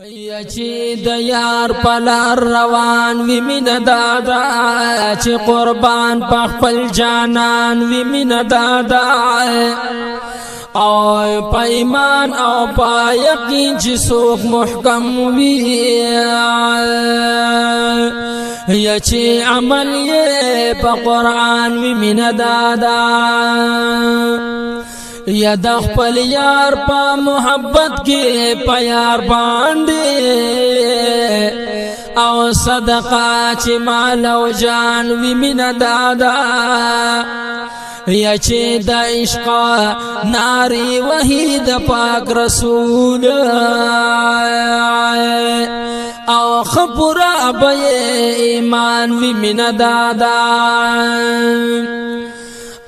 یا چې د یار پلار روان وی مین دادا چې قربان په خپل جانان وی مین دادا او په ایمان او په یقین چې څوک محکم وی یا چې عمل یې په قرآن وی مین دادا یا د خپل یار په محبت کې په یار باندې او صدقه چې مال او جان وی مین دادا یا چې د عشق ناری وحید پاک رسول او خبره به ایمان وی مین دادا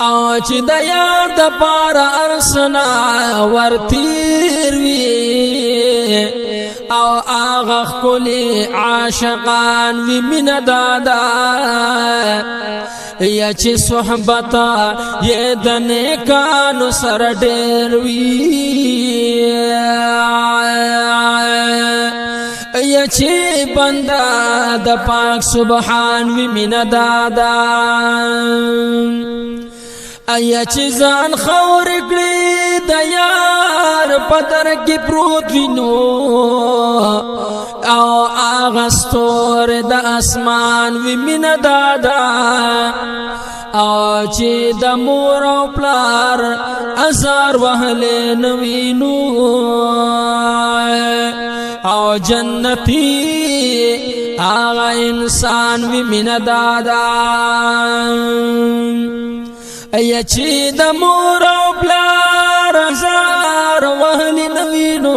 او چې د یار د پار ارسنا ورتیر وی او آغا خلی عاشقان وی من دادا یا چې صحبت یې د نیکانو سره ډېر وی یا چې بندا د پاک سبحان وی من دادا ایا چې ځان خور کړی د یار پتر کې پروت وینو او اغستور د اسمان وی مین دادا او چې د مور او پلار ازار وهله نوینو او جنتی آغا انسان وی مین دادا ایا چې د مور او پلار زار وهلی نوینو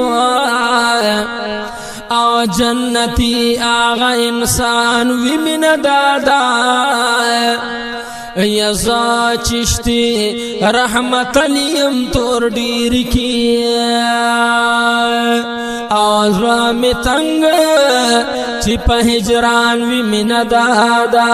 او جنتی آغا انسان وی من دادا یا زا چشتی رحمت علیم تور دیر کی او زرامی تنگ چی پا ہجران وی من دادا